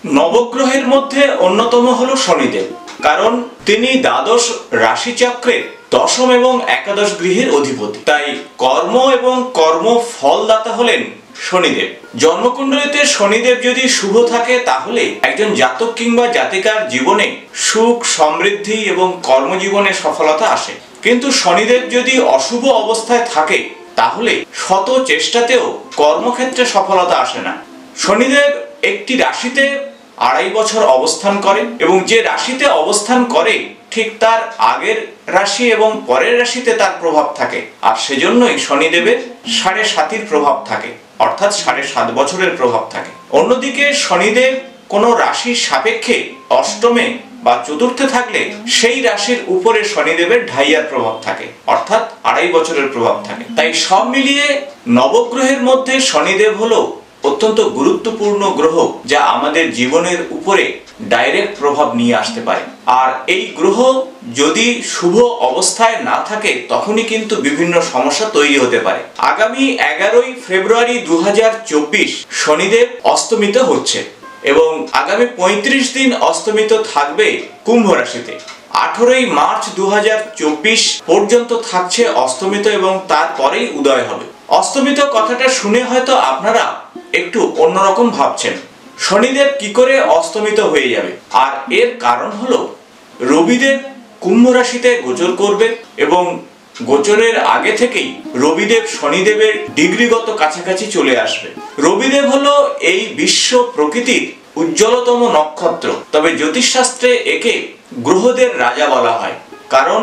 নবগ্রহের মধ্যে অন্যতম হলো শনিদেব, কারণ তিনি দ্বাদশ রাশিচক্রের দশম এবং একাদশ গৃহের অধিপতি। তাই কর্ম এবং কর্ম ফলদাতা হলেন শনিদেব। জন্মকুণ্ডলিতে শনিদেব যদি শুভ থাকে তাহলে একজন জাতক কিংবা জাতিকার জীবনে সুখ, সমৃদ্ধি এবং কর্মজীবনে সফলতা আসে। কিন্তু শনিদেব যদি অশুভ অবস্থায় থাকে তাহলে শত চেষ্টাতেও কর্মক্ষেত্রে সফলতা আসে না। শনিদেব একটি রাশিতে 2.5 বছর অবস্থান করে এবং যে রাশিতে অবস্থান করে ঠিক তার আগের রাশি এবং পরের রাশিতে তার প্রভাব থাকে, আর সেজন্যই শনিদেবের 7.5 প্রভাব থাকে, অর্থাৎ 7.5 বছরের প্রভাব থাকে। অন্যদিকে শনিদেব কোনো রাশির সাপেক্ষে অষ্টমে বা চতুর্থে থাকলে সেই রাশির উপরে শনিদেবের ঢাইয়ার প্রভাব থাকে, অর্থাৎ 2.5 বছরের প্রভাব থাকে। তাই সব মিলিয়ে নবগ্রহের মধ্যে শনিদেব হলো অত্যন্ত গুরুত্বপূর্ণ গ্রহ, যা আমাদের জীবনের উপরে ডাইরেক্ট প্রভাব নিয়ে আসতে পারে। আর এই গ্রহ যদি শুভ অবস্থায় না থাকে তখনই কিন্তু বিভিন্ন সমস্যা তৈরি হতে পারে। আগামী 11ই ফেব্রুয়ারি 2024 শনিদেব অস্তমিত হচ্ছে এবং আগামী 35 দিন অস্তমিত থাকবে কুম্ভ রাশিতে। 18ই মার্চ 2024 পর্যন্ত থাকছে অস্তমিত এবং তারপরেই উদয় হবে। অস্তমিত কথাটা শুনে হয়তো আপনারা একটু অন্যরকম ভাবছেন, শনিদেব কি করে অস্তমিত হয়ে যাবে? আর এর কারণ হলো রবিদেব কুম্ভ রাশিতে গোচর করবে এবং গোচরের আগে থেকেই রবিদেব শনিদেবের ডিগ্রিগত কাছাকাছি চলে আসবে। রবিদেব হলো এই বিশ্ব প্রকৃতির উজ্জ্বলতম নক্ষত্র, তবে জ্যোতিষশাস্ত্রে একে গ্রহদের রাজা বলা হয়, কারণ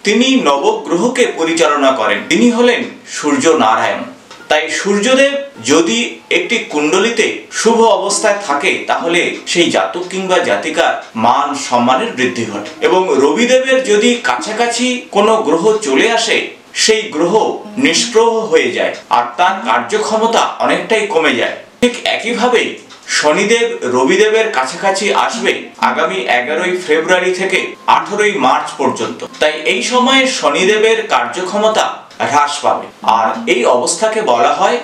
তিনি নবগ্রহকে পরিচালনা করেন। তিনি হলেন সূর্য নারায়ণ। তাই সূর্যদেব যদি একটি কুণ্ডলিতে শুভ অবস্থায় থাকে তাহলে সেই জাতক কিংবা জাতিকার মান সম্মানের বৃদ্ধি ঘটে, এবং রবিদেবের যদি কাছাকাছি কোনো গ্রহ চলে আসে সেই গ্রহ নিষ্প্রভ হয়ে যায় আর তার কার্যক্ষমতা অনেকটাই কমে যায়। ঠিক একইভাবে শনিদেব রবিদেবের কাছাকাছি আসবে আগামী 11ই ফেব্রুয়ারি থেকে 18ই মার্চ পর্যন্ত। তাই এই সময়ে শনিদেবের কার্যক্ষমতা হ্রাস পাবে, আর এই অবস্থাকে বলা হয়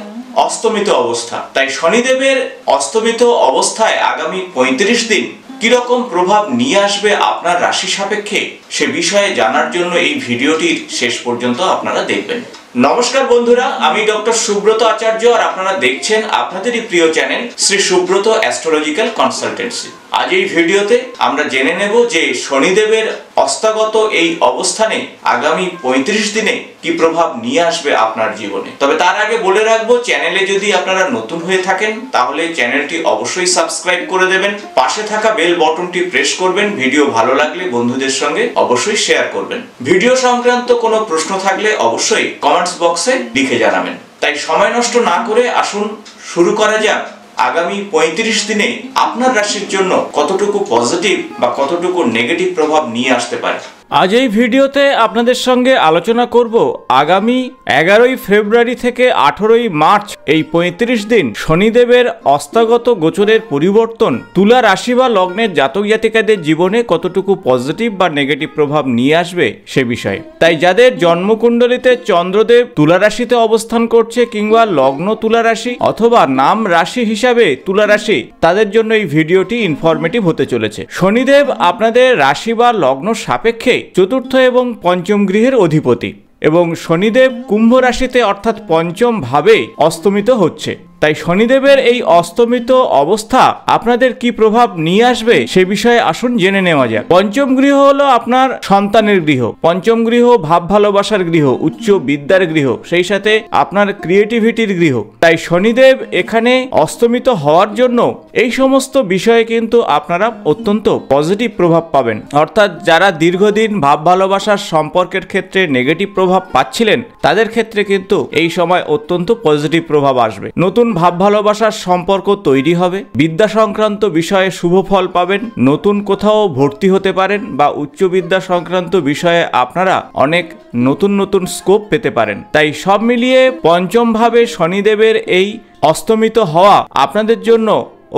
অস্তমিত অবস্থা। তাই শনিদেবের অস্তমিত অবস্থায় আগামী 35 দিন কিরকম প্রভাব নিয়ে আসবে আপনার রাশি সাপেক্ষে সে বিষয়ে জানার জন্য এই ভিডিওটির শেষ পর্যন্ত আপনারা দেখবেন। নমস্কার বন্ধুরা, আমি ডক্টর সুব্রত আচার্য আর আপনারা দেখছেন আপনাদেরই প্রিয় channel Shri Subrata astrological consultancy. আজ এই ভিডিওতে আমরা জেনে নেব যে শনিদেবের অস্তাগত এই অবস্থানে আগামী 35 দিনে কি প্রভাব নিয়ে আসবে আপনার জীবনে। তবে তার আগে বলে রাখবো, চ্যানেলে যদি আপনারা নতুন হয়ে থাকেন তাহলে চ্যানেলটি অবশ্যই সাবস্ক্রাইব করে দেবেন, পাশে থাকা বেল বাটনটি প্রেস করবেন, ভিডিও ভালো লাগলে বন্ধুদের সঙ্গে অবশ্যই শেয়ার করবেন। ভিডিও সংক্রান্ত কোনো প্রশ্ন থাকলে অবশ্যই কমেন্টস বক্সে লিখে জানাবেন। তাই সময় নষ্ট না করে আসুন শুরু করা যাক আগামী 35 দিনে আপনার রাশির জন্য কতটুকু পজিটিভ বা কতটুকু নেগেটিভ প্রভাব নিয়ে আসতে পারে। আজ এই ভিডিওতে আপনাদের সঙ্গে আলোচনা করব আগামী 11ই ফেব্রুয়ারি থেকে 18ই মার্চ এই 35 দিন শনিদেবের অস্তাগত গোচরের পরিবর্তন তুলা রাশি বা লগ্নের জাতক জাতিকাদের জীবনে কতটুকু পজিটিভ বা নেগেটিভ প্রভাব নিয়ে আসবে সে বিষয়ে। তাই যাদের জন্মকুণ্ডলিতে চন্দ্রদেব তুলা রাশিতে অবস্থান করছে কিংবা লগ্ন তুলা রাশি অথবা নাম রাশি হিসাবে তুলা রাশি, তাদের জন্য এই ভিডিওটি ইনফরমেটিভ হতে চলেছে। শনিদেব আপনাদের রাশি বা লগ্ন সাপেক্ষে চতুর্থ এবং পঞ্চম গৃহের অধিপতি এবং শনিদেব কুম্ভ রাশিতে অর্থাৎ পঞ্চম ভাবে অস্তমিত হচ্ছে। তাই শনিদেবের এই অস্তমিত অবস্থা আপনাদের কি প্রভাব নিয়ে আসবে সে বিষয়ে আসুন জেনে নেওয়া যাক। পঞ্চম গৃহ হলো আপনার সন্তানের গৃহ, পঞ্চম গৃহ ভাব ভালোবাসার গৃহ, উচ্চ বিদ্যার গৃহ, সেই সাথে আপনার ক্রিয়েটিভিটির গৃহ। তাই শনিদেব এখানে অস্তমিত হওয়ার জন্য এই সমস্ত বিষয়ে কিন্তু আপনারা অত্যন্ত পজিটিভ প্রভাব পাবেন। অর্থাৎ যারা দীর্ঘদিন ভাব ভালোবাসার সম্পর্কের ক্ষেত্রে নেগেটিভ প্রভাব পাচ্ছিলেন তাদের ক্ষেত্রে কিন্তু এই সময় অত্যন্ত পজিটিভ প্রভাব আসবে। নতুন ভাব ভালোবাসার সম্পর্ক তৈরি হবে, বিদ্যা সংক্রান্ত বিষয়ে শুভ ফল পাবেন, নতুন কোথাও ভর্তি হতে পারেন বা উচ্চ বিদ্যা সংক্রান্ত বিষয়ে আপনারা অনেক নতুন নতুন স্কোপ পেতে পারেন। তাই সব মিলিয়ে পঞ্চম ভাবে শনিদেবের এই অস্তমিত হওয়া আপনাদের জন্য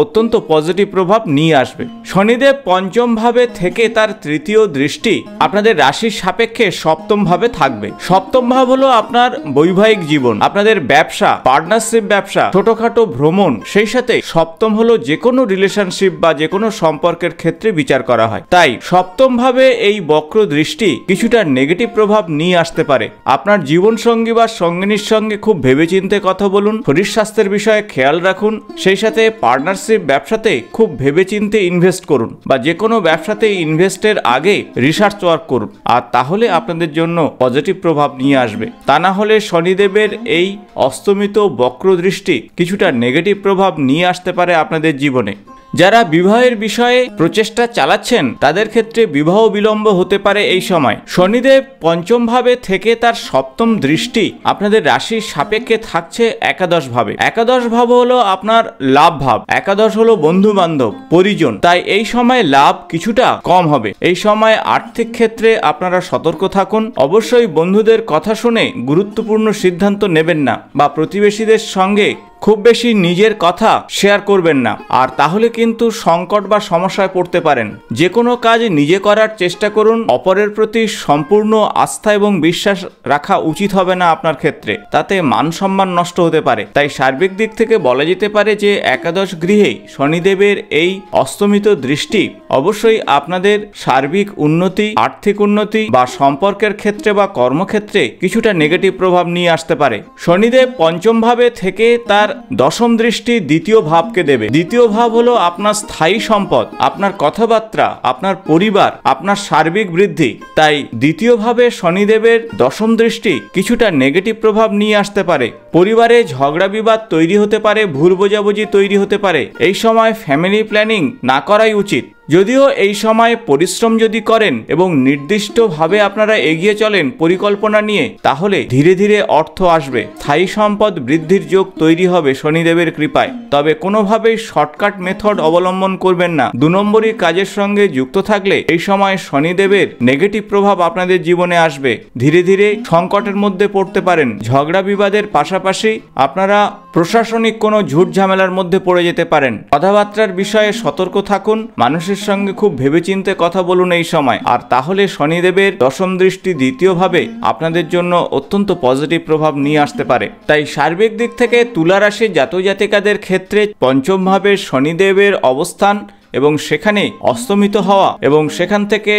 অত্যন্ত পজিটিভ প্রভাব নিয়ে আসবে। শনিদেব পঞ্চম ভাবে থেকে তার তৃতীয় দৃষ্টি আপনাদের রাশির সাপেক্ষে সপ্তম ভাবে থাকবে। সপ্তম ভাব হলো আপনার বৈবাহিক জীবন, আপনাদের ব্যবসা, পার্টনারশিপ ব্যবসা, ছোটখাটো ভ্রমণ, সেই সাথে সপ্তম হলো যে কোনো রিলেশনশিপ বা যে কোনো সম্পর্কের ক্ষেত্রে বিচার করা হয়। তাই সপ্তম ভাবে এই বক্র দৃষ্টি কিছুটা নেগেটিভ প্রভাব নিয়ে আসতে পারে। আপনার জীবন সঙ্গী বা সঙ্গিনীর সঙ্গে খুব ভেবেচিন্তে কথা বলুন, শরীর স্বাস্থ্যের বিষয়ে খেয়াল রাখুন, সেই সাথে পার্টনারশিপ ব্যবসাতে খুব ভেবেচিন্তে ইনভেস্ট করুন বা যে কোনো ব্যবসাতে ইনভেস্টের আগে রিসার্চ ওয়ার্ক করুন, আর তাহলে আপনাদের জন্য পজিটিভ প্রভাব নিয়ে আসবে। তা না হলে শনিদেবের এই অস্তমিত বক্র দৃষ্টি কিছুটা নেগেটিভ প্রভাব নিয়ে আসতে পারে আপনাদের জীবনে। যারা বিবাহের বিষয়ে প্রচেষ্টা চালাচ্ছেন তাদের ক্ষেত্রে বিবাহ বিলম্ব হতে পারে এই সময়। শনিদেব পঞ্চম ভাবে থেকে তার সপ্তম দৃষ্টি আপনাদের রাশির সাপেক্ষে থাকছে একাদশ ভাবে। একাদশ ভাব হলো আপনার লাভ ভাব, একাদশ হলো বন্ধু বান্ধব, পরিজন। তাই এই সময় লাভ কিছুটা কম হবে। এই সময় আর্থিক ক্ষেত্রে আপনারা সতর্ক থাকুন। অবশ্যই বন্ধুদের কথা শুনে গুরুত্বপূর্ণ সিদ্ধান্ত নেবেন না বা প্রতিবেশীদের সঙ্গে খুব বেশি নিজের কথা শেয়ার করবেন না, আর তাহলে কিন্তু সংকট বা সমস্যায় পড়তে পারেন। যে কোনো কাজ নিজে করার চেষ্টা করুন। অপরের প্রতি সম্পূর্ণ আস্থা এবং বিশ্বাস রাখা উচিত হবে না আপনার ক্ষেত্রে, তাতে মান সম্মান নষ্ট হতে পারে। তাই সার্বিক দিক থেকে বলা যেতে পারে যে একাদশ গৃহে শনিদেবের এই অস্তমিত দৃষ্টি অবশ্যই আপনাদের সার্বিক উন্নতি, আর্থিক উন্নতি বা সম্পর্কের ক্ষেত্রে বা কর্মক্ষেত্রে কিছুটা নেগেটিভ প্রভাব নিয়ে আসতে পারে। শনিদেব পঞ্চম ভাবে থেকে তার দশম দৃষ্টি দ্বিতীয় ভাবকে দেবে। দ্বিতীয় ভাব হলো আপনার স্থায়ী সম্পদ, আপনার কথাবার্তা, আপনার পরিবার, আপনার সার্বিক বৃদ্ধি। তাই দ্বিতীয় ভাবে শনিদেবের দশম দৃষ্টি কিছুটা নেগেটিভ প্রভাব নিয়ে আসতে পারে। পরিবারে ঝগড়া বিবাদ তৈরি হতে পারে, ভুল বোঝাবুঝি তৈরি হতে পারে। এই সময় ফ্যামিলি প্ল্যানিং না করাই উচিত। যদিও এই সময় পরিশ্রম যদি করেন এবং নির্দিষ্টভাবে আপনারা এগিয়ে চলেন পরিকল্পনা নিয়ে, তাহলে ধীরে ধীরে অর্থ আসবে, স্থায়ী সম্পদ বৃদ্ধির যোগ তৈরি হবে শনিদেবের কৃপায়। তবে কোনোভাবেই শর্টকাট মেথড অবলম্বন করবেন না। 2 নম্বরী কাজের সঙ্গে যুক্ত থাকলে এই সময় শনিদেবের নেগেটিভ প্রভাব আপনাদের জীবনে আসবে। ধীরে ধীরে সংকটের মধ্যে পড়তে পারেন। ঝগড়া বিবাদের পাশাপাশি আপনারা প্রশাসনিক কোনো ঝুট ঝামেলার মধ্যে পড়ে যেতে পারেন। কথাবার্তার বিষয়ে সতর্ক থাকুন, মানুষের সঙ্গে খুব ভেবেচিন্তে কথা বলুন এই সময়, আর তাহলে শনিদেবের দশম দৃষ্টি দ্বিতীয়ভাবে আপনাদের জন্য অত্যন্ত পজিটিভ প্রভাব নিয়ে আসতে পারে। তাই সার্বিক দিক থেকে তুলা রাশির জাতক জাতিকাদের ক্ষেত্রে পঞ্চম ভাবে শনিদেবের অবস্থান এবং সেখানে অস্তমিত হওয়া এবং সেখান থেকে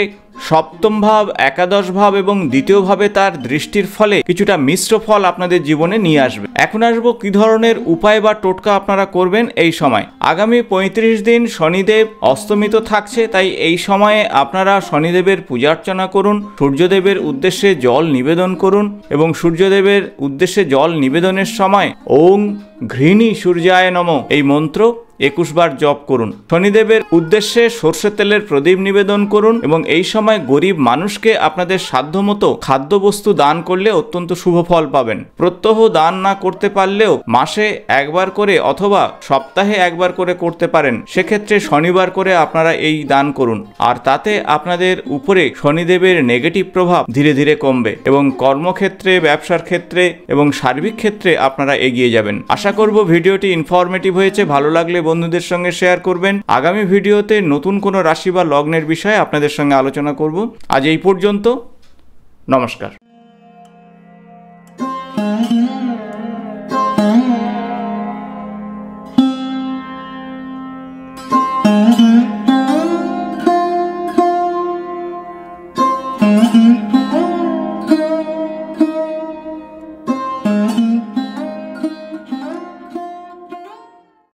সপ্তম ভাব, একাদশ ভাব এবং দ্বিতীয় ভাবে তার দৃষ্টির ফলে কিছুটা মিশ্র ফল আপনাদের জীবনে নিয়ে আসবে। এখন আসবো কি ধরনের উপায় বা টোটকা আপনারা করবেন এই সময়। আগামী 35 দিন শনিদেব অস্তমিত থাকছে, তাই এই সময়ে আপনারা শনিদেবের পূজা অর্চনা করুন, সূর্যদেবের উদ্দেশ্যে জল নিবেদন করুন এবং সূর্যদেবের উদ্দেশ্যে জল নিবেদনের সময় ওং ঘৃণী সূর্যায় নমঃ এই মন্ত্র 21 বার জপ করুন। শনিদেবের উদ্দেশ্যে সরষের তেলের প্রদীপ নিবেদন করুন এবং এই সময় গরিব মানুষকে আপনাদের সাধ্যমতো খাদ্যবস্তু দান করলে অত্যন্ত শুভ ফল পাবেন। প্রত্যহ দান না করতে পারলেও মাসে একবার করে অথবা সপ্তাহে একবার করে করতে পারেন। সেক্ষেত্রে শনিবার করে আপনারা এই দান করুন, আর তাতে আপনাদের উপরে শনিদেবের নেগেটিভ প্রভাব ধীরে ধীরে কমবে এবং কর্মক্ষেত্রে, ব্যবসার ক্ষেত্রে এবং সার্বিক ক্ষেত্রে আপনারা এগিয়ে যাবেন। আশা করব ভিডিওটি ইনফরমেটিভ হয়েছে। ভালো লাগলে বন্ধুদের সঙ্গে শেয়ার করবেন। আগামী ভিডিওতে নতুন কোনো রাশি বা লগ্নের বিষয়ে আপনাদের সঙ্গে আলোচনা করব। আজ এই পর্যন্ত, নমস্কার।